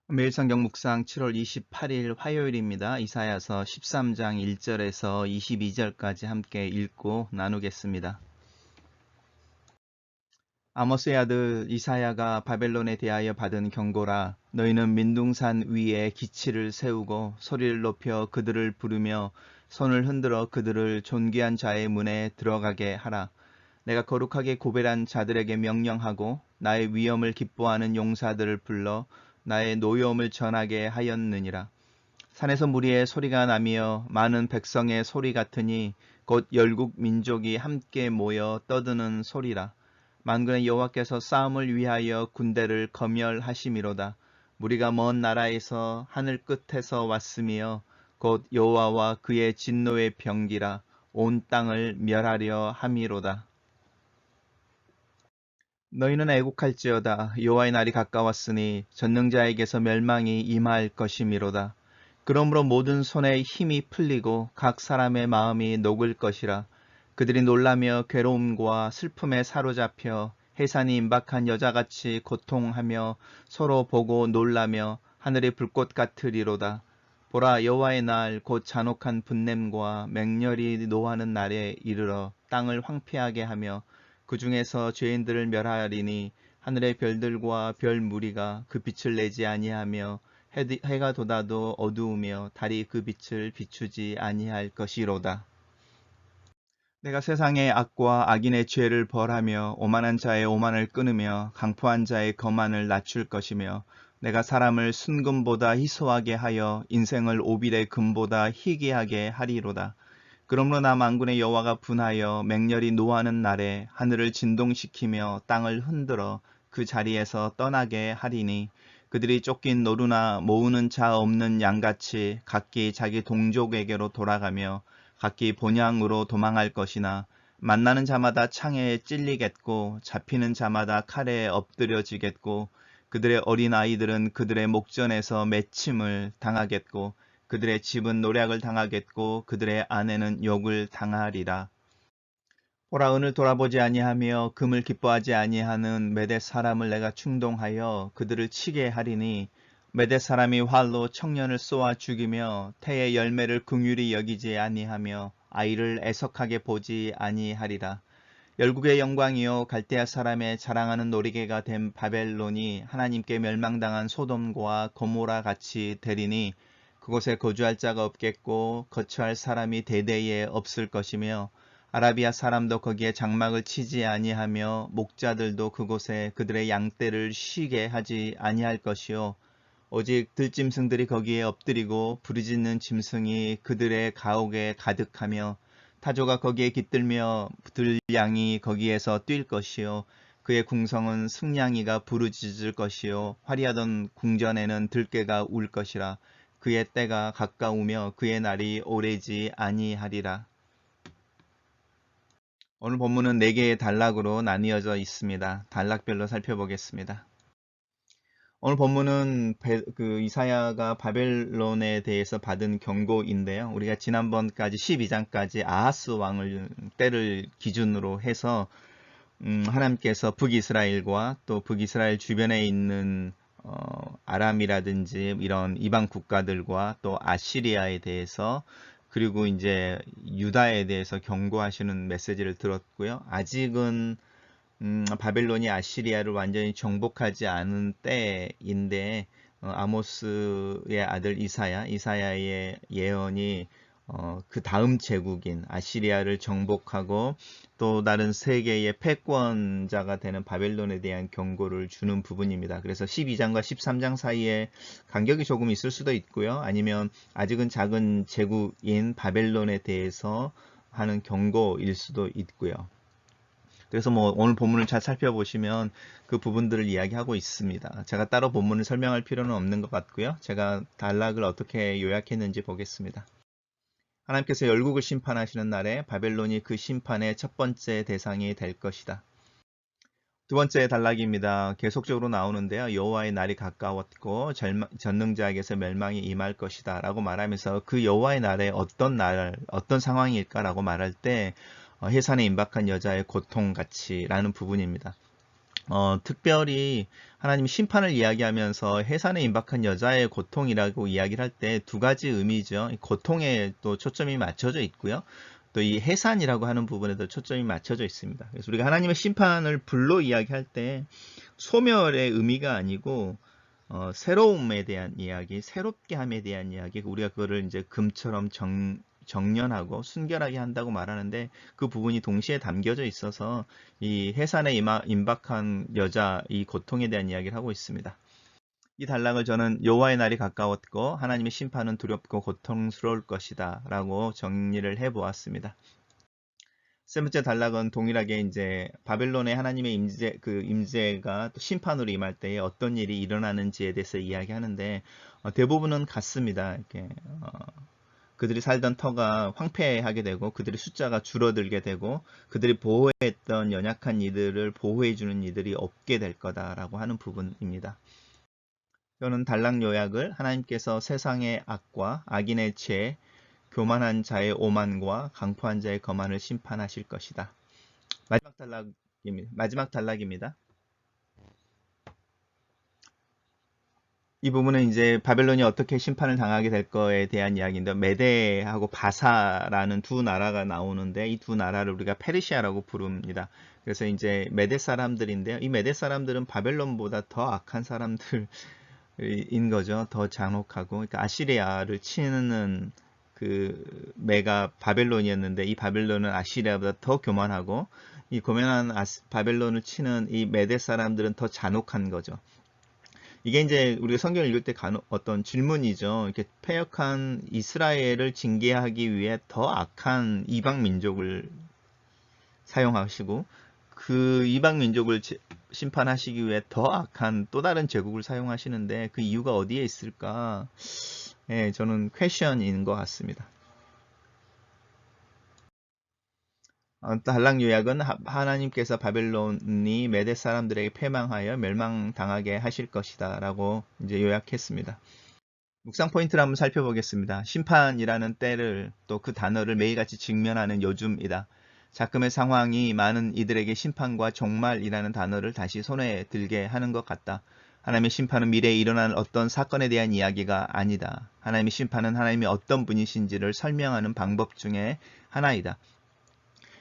매일 성경 묵상 7월 28일 화요일입니다. 이사야서 13장 1절에서 22절까지 함께 읽고 나누겠습니다. 아모스의 아들 이사야가 바벨론에 대하여 받은 경고라. 너희는 민둥산 위에 기치를 세우고 소리를 높여 그들을 부르며 손을 흔들어 그들을 존귀한 자의 문에 들어가게 하라. 내가 거룩하게 고별한 자들에게 명령하고 나의 위엄을 기뻐하는 용사들을 불러 나의 노여움을 전하게 하였느니라. 산에서 무리의 소리가 나며 많은 백성의 소리 같으니 곧 열국 민족이 함께 모여 떠드는 소리라. 만군의 여호와께서 싸움을 위하여 군대를 검열하심이로다. 무리가 먼 나라에서 하늘 끝에서 왔으며 곧 여호와와 그의 진노의 병기라. 온 땅을 멸하려 함이로다. 너희는 애곡할지어다. 여호와의 날이 가까웠으니 전능자에게서 멸망이 임할 것이미로다. 그러므로 모든 손에 힘이 풀리고 각 사람의 마음이 녹을 것이라. 그들이 놀라며 괴로움과 슬픔에 사로잡혀 해산이 임박한 여자같이 고통하며 서로 보고 놀라며 하늘의 불꽃 같으리로다. 보라, 여호와의 날 곧 잔혹한 분냄과 맹렬히 노하는 날에 이르러 땅을 황폐하게 하며 그 중에서 죄인들을 멸하리니 하늘의 별들과 별 무리가 그 빛을 내지 아니하며 해가 돋아도 어두우며 달이 그 빛을 비추지 아니할 것이로다. 내가 세상의 악과 악인의 죄를 벌하며 오만한 자의 오만을 끊으며 강포한 자의 거만을 낮출 것이며 내가 사람을 순금보다 희소하게 하여 인생을 오빌의 금보다 희귀하게 하리로다. 그러므로 나 만군의 여호와가 분하여 맹렬히 노하는 날에 하늘을 진동시키며 땅을 흔들어 그 자리에서 떠나게 하리니 그들이 쫓긴 노루나 모으는 자 없는 양같이 각기 자기 동족에게로 돌아가며 각기 본향으로 도망할 것이나 만나는 자마다 창에 찔리겠고 잡히는 자마다 칼에 엎드려지겠고 그들의 어린 아이들은 그들의 목전에서 매침을 당하겠고 그들의 집은 노략을 당하겠고 그들의 아내는 욕을 당하리라. 보라, 은을 돌아보지 아니하며 금을 기뻐하지 아니하는 메대 사람을 내가 충동하여 그들을 치게 하리니 메대 사람이 활로 청년을 쏘아 죽이며 태의 열매를 긍휼히 여기지 아니하며 아이를 애석하게 보지 아니하리라. 열국의 영광이요 갈대아 사람의 자랑하는 놀이개가 된 바벨론이 하나님께 멸망당한 소돔과 고모라 같이 되리니 그곳에 거주할 자가 없겠고 거처할 사람이 대대에 없을 것이며 아라비아 사람도 거기에 장막을 치지 아니하며 목자들도 그곳에 그들의 양떼를 쉬게 하지 아니할 것이요 오직 들짐승들이 거기에 엎드리고 부르짖는 짐승이 그들의 가옥에 가득하며 타조가 거기에 깃들며 들양이 거기에서 뛸 것이요 그의 궁성은 승냥이가 부르짖을 것이요 화려하던 궁전에는 들깨가 울 것이라. 그의 때가 가까우며 그의 날이 오래지 아니하리라. 오늘 본문은 4개의 단락으로 나뉘어져 있습니다. 단락별로 살펴보겠습니다. 오늘 본문은 이사야가 바벨론에 대해서 받은 경고인데요. 우리가 지난번까지 12장까지 아하스 왕을 때를 기준으로 해서 하나님께서 북이스라엘과 또 북이스라엘 주변에 있는 아람이라든지 이런 이방 국가들과 또 아시리아에 대해서 그리고 이제 유다에 대해서 경고하시는 메시지를 들었고요. 아직은 바벨론이 아시리아를 완전히 정복하지 않은 때인데 아모스의 아들 이사야의 예언이 그 다음 제국인 아시리아를 정복하고 또 다른 세계의 패권자가 되는 바벨론에 대한 경고를 주는 부분입니다. 그래서 12장과 13장 사이에 간격이 조금 있을 수도 있고요. 아니면 아직은 작은 제국인 바벨론에 대해서 하는 경고일 수도 있고요. 그래서 오늘 본문을 잘 살펴보시면 그 부분들을 이야기하고 있습니다. 제가 따로 본문을 설명할 필요는 없는 것 같고요. 제가 단락을 어떻게 요약했는지 보겠습니다. 하나님께서 열국을 심판하시는 날에 바벨론이 그 심판의 첫 번째 대상이 될 것이다. 두 번째 단락입니다. 계속적으로 나오는데요. 여호와의 날이 가까웠고 전능자에게서 멸망이 임할 것이다 라고 말하면서 그 여호와의 날에 어떤 상황일까 라고 말할 때 해산에 임박한 여자의 고통같이 라는 부분입니다. 특별히 하나님이 심판을 이야기하면서 해산에 임박한 여자의 고통이라고 이야기를 할 때 두 가지 의미죠. 고통에 또 초점이 맞춰져 있고요. 또 이 해산이라고 하는 부분에도 초점이 맞춰져 있습니다. 그래서 우리가 하나님의 심판을 불로 이야기할 때 소멸의 의미가 아니고 새로움에 대한 이야기, 새롭게 함에 대한 이야기, 우리가 그거를 이제 금처럼 정련하고 순결하게 한다고 말하는데 그 부분이 동시에 담겨져 있어서 이 해산에 임박한 여자 이 고통에 대한 이야기를 하고 있습니다. 이 단락을 저는 여호와의 날이 가까웠고 하나님의 심판은 두렵고 고통스러울 것이다 라고 정리를 해 보았습니다. 세 번째 단락은 동일하게 이제 바벨론의 하나님의 임재가 또 심판으로 임할 때에 어떤 일이 일어나는지에 대해서 이야기하는데 대부분은 같습니다. 이렇게 그들이 살던 터가 황폐하게 되고 그들의 숫자가 줄어들게 되고 그들이 보호했던 연약한 이들을 보호해주는 이들이 없게 될 거다라고 하는 부분입니다. 저는 단락 요약을 하나님께서 세상의 악과 악인의 죄, 교만한 자의 오만과 강포한 자의 거만을 심판하실 것이다. 마지막 단락입니다. 이 부분은 이제 바벨론이 어떻게 심판을 당하게 될 거에 대한 이야기인데 메데하고 바사라는 두 나라가 나오는데 이 두 나라를 우리가 페르시아라고 부릅니다. 그래서 이제 메데 사람들인데요. 이 메데 사람들은 바벨론보다 더 악한 사람들인 거죠. 더 잔혹하고 그러니까 아시리아를 치는 그 메가 바벨론이었는데 이 바벨론은 아시리아보다 더 교만하고 이 교만한 바벨론을 치는 이 메데 사람들은 더 잔혹한 거죠. 이게 이제 우리가 성경을 읽을 때 어떤 질문이죠. 이렇게 패역한 이스라엘을 징계하기 위해 더 악한 이방 민족을 사용하시고 그 이방 민족을 심판하시기 위해 더 악한 또 다른 제국을 사용하시는데 그 이유가 어디에 있을까? 예, 저는 퀘션인 것 같습니다. 단락 요약은 하나님께서 바벨론이 메대 사람들에게 패망하여 멸망당하게 하실 것이다 라고 이제 요약했습니다. 묵상 포인트를 한번 살펴보겠습니다. 심판이라는 때를 또 그 단어를 매일같이 직면하는 요즘이다. 작금의 상황이 많은 이들에게 심판과 종말이라는 단어를 다시 손에 들게 하는 것 같다. 하나님의 심판은 미래에 일어날 어떤 사건에 대한 이야기가 아니다. 하나님의 심판은 하나님이 어떤 분이신지를 설명하는 방법 중에 하나이다.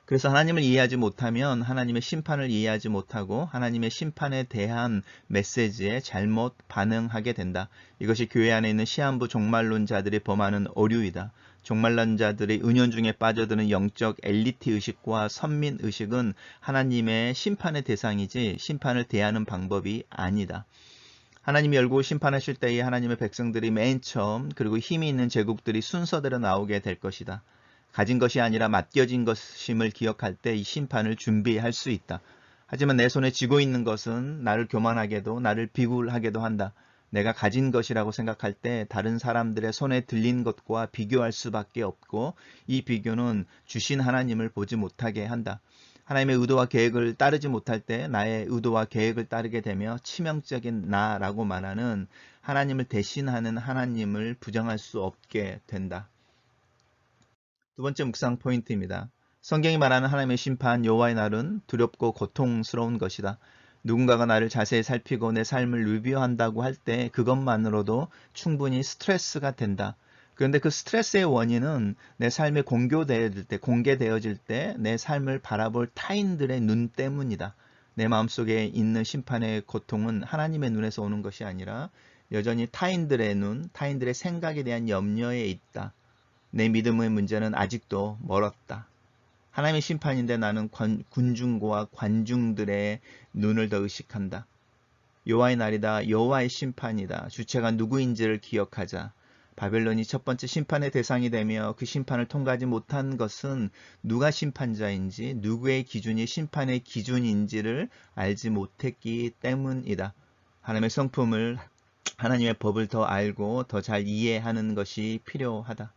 그래서 하나님을 이해하지 못하면 하나님의 심판을 이해하지 못하고 하나님의 심판에 대한 메시지에 잘못 반응하게 된다. 이것이 교회 안에 있는 시한부 종말론자들이 범하는 오류이다. 종말론자들의 은연중에 빠져드는 영적 엘리트 의식과 선민 의식은 하나님의 심판의 대상이지 심판을 대하는 방법이 아니다. 하나님이 열고 심판하실 때에 하나님의 백성들이 맨 처음 그리고 힘이 있는 제국들이 순서대로 나오게 될 것이다. 가진 것이 아니라 맡겨진 것임을 기억할 때 이 심판을 준비할 수 있다. 하지만 내 손에 쥐고 있는 것은 나를 교만하게도 나를 비굴하게도 한다. 내가 가진 것이라고 생각할 때 다른 사람들의 손에 들린 것과 비교할 수밖에 없고 이 비교는 주신 하나님을 보지 못하게 한다. 하나님의 의도와 계획을 따르지 못할 때 나의 의도와 계획을 따르게 되며 치명적인 나라고 말하는 하나님을 대신하는 하나님을 부정할 수 없게 된다. 두 번째 묵상 포인트입니다. 성경이 말하는 하나님의 심판 여호와의 날은 두렵고 고통스러운 것이다. 누군가가 나를 자세히 살피고 내 삶을 리뷰한다고 할 때 그것만으로도 충분히 스트레스가 된다. 그런데 그 스트레스의 원인은 내 삶에 공개되어질 때 내 삶을 바라볼 타인들의 눈 때문이다. 내 마음속에 있는 심판의 고통은 하나님의 눈에서 오는 것이 아니라 여전히 타인들의 눈, 타인들의 생각에 대한 염려에 있다. 내 믿음의 문제는 아직도 멀었다. 하나님의 심판인데 나는 군중과 관중들의 눈을 더 의식한다. 여호와의 날이다. 여호와의 심판이다. 주체가 누구인지를 기억하자. 바벨론이 첫 번째 심판의 대상이 되며 그 심판을 통과하지 못한 것은 누가 심판자인지 누구의 기준이 심판의 기준인지를 알지 못했기 때문이다. 하나님의 성품을 하나님의 법을 더 알고 더 잘 이해하는 것이 필요하다.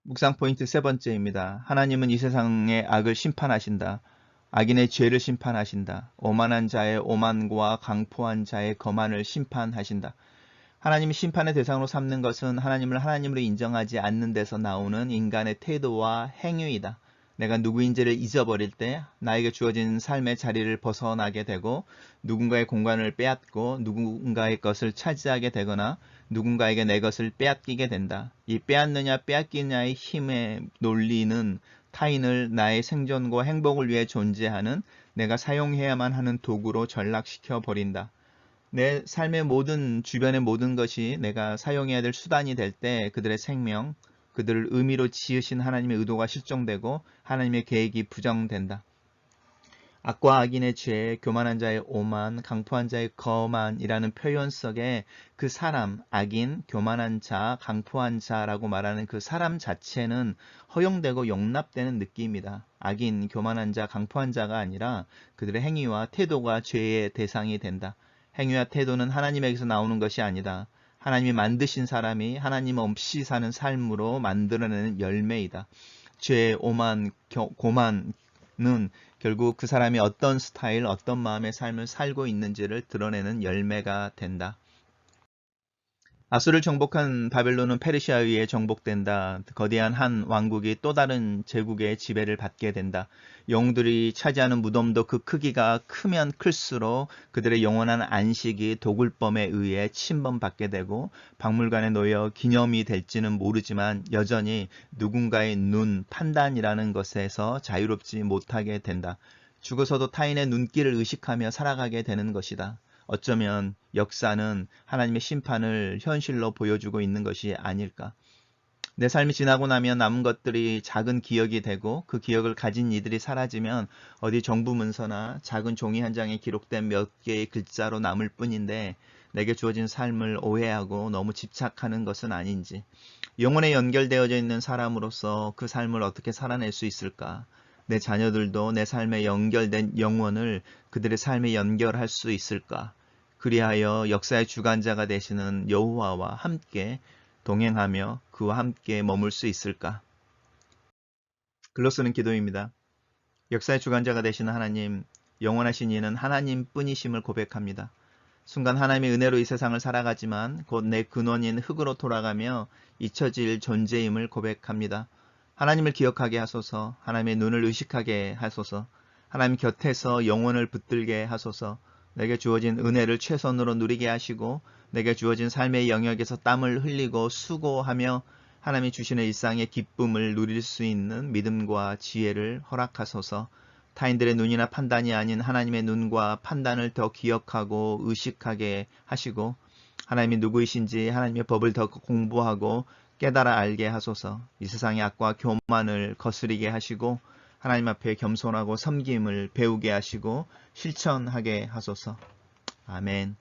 묵상 포인트 세 번째입니다. 하나님은 이 세상의 악을 심판하신다. 악인의 죄를 심판하신다. 오만한 자의 오만과 강포한 자의 거만을 심판하신다. 하나님이 심판의 대상으로 삼는 것은 하나님을 하나님으로 인정하지 않는 데서 나오는 인간의 태도와 행위이다. 내가 누구인지를 잊어버릴 때 나에게 주어진 삶의 자리를 벗어나게 되고 누군가의 공간을 빼앗고 누군가의 것을 차지하게 되거나 누군가에게 내 것을 빼앗기게 된다. 이 빼앗느냐 빼앗기냐의 힘의 논리는 타인을 나의 생존과 행복을 위해 존재하는 내가 사용해야만 하는 도구로 전락시켜 버린다. 내 삶의 주변의 모든 것이 내가 사용해야 될 수단이 될 때 그들의 생명, 그들을 의미로 지으신 하나님의 의도가 실종되고 하나님의 계획이 부정된다. 악과 악인의 죄, 교만한 자의 오만, 강포한 자의 거만이라는 표현 속에 그 사람, 악인, 교만한 자, 강포한 자라고 말하는 그 사람 자체는 허용되고 용납되는 느낌이다. 악인, 교만한 자, 강포한 자가 아니라 그들의 행위와 태도가 죄의 대상이 된다. 행위와 태도는 하나님에게서 나오는 것이 아니다. 하나님이 만드신 사람이 하나님 없이 사는 삶으로 만들어내는 열매이다. 죄, 오만, 고만은 결국 그 사람이 어떤 스타일, 어떤 마음의 삶을 살고 있는지를 드러내는 열매가 된다. 아수를 정복한 바벨론은 페르시아에 의해 정복된다. 거대한 한 왕국이 또 다른 제국의 지배를 받게 된다. 영웅들이 차지하는 무덤도 그 크기가 크면 클수록 그들의 영원한 안식이 도굴범에 의해 침범받게 되고 박물관에 놓여 기념이 될지는 모르지만 여전히 누군가의 눈, 판단이라는 것에서 자유롭지 못하게 된다. 죽어서도 타인의 눈길을 의식하며 살아가게 되는 것이다. 어쩌면 역사는 하나님의 심판을 현실로 보여주고 있는 것이 아닐까. 내 삶이 지나고 나면 남은 것들이 작은 기억이 되고 그 기억을 가진 이들이 사라지면 어디 정부 문서나 작은 종이 한 장에 기록된 몇 개의 글자로 남을 뿐인데 내게 주어진 삶을 오해하고 너무 집착하는 것은 아닌지, 영혼에 연결되어져 있는 사람으로서 그 삶을 어떻게 살아낼 수 있을까? 내 자녀들도 내 삶에 연결된 영혼을 그들의 삶에 연결할 수 있을까? 그리하여 역사의 주관자가 되시는 여호와와 함께 동행하며 그와 함께 머물 수 있을까? 글로 쓰는 기도입니다. 역사의 주관자가 되시는 하나님, 영원하신 이는 하나님 뿐이심을 고백합니다. 순간 하나님의 은혜로 이 세상을 살아가지만 곧 내 근원인 흙으로 돌아가며 잊혀질 존재임을 고백합니다. 하나님을 기억하게 하소서, 하나님의 눈을 의식하게 하소서, 하나님 곁에서 영혼을 붙들게 하소서, 내게 주어진 은혜를 최선으로 누리게 하시고 내게 주어진 삶의 영역에서 땀을 흘리고 수고하며 하나님이 주시는 일상의 기쁨을 누릴 수 있는 믿음과 지혜를 허락하소서. 타인들의 눈이나 판단이 아닌 하나님의 눈과 판단을 더 기억하고 의식하게 하시고 하나님이 누구이신지 하나님의 법을 더 공부하고 깨달아 알게 하소서. 이 세상의 악과 교만을 거스리게 하시고 하나님 앞에 겸손하고 섬김을 배우게 하시고 실천하게 하소서. 아멘.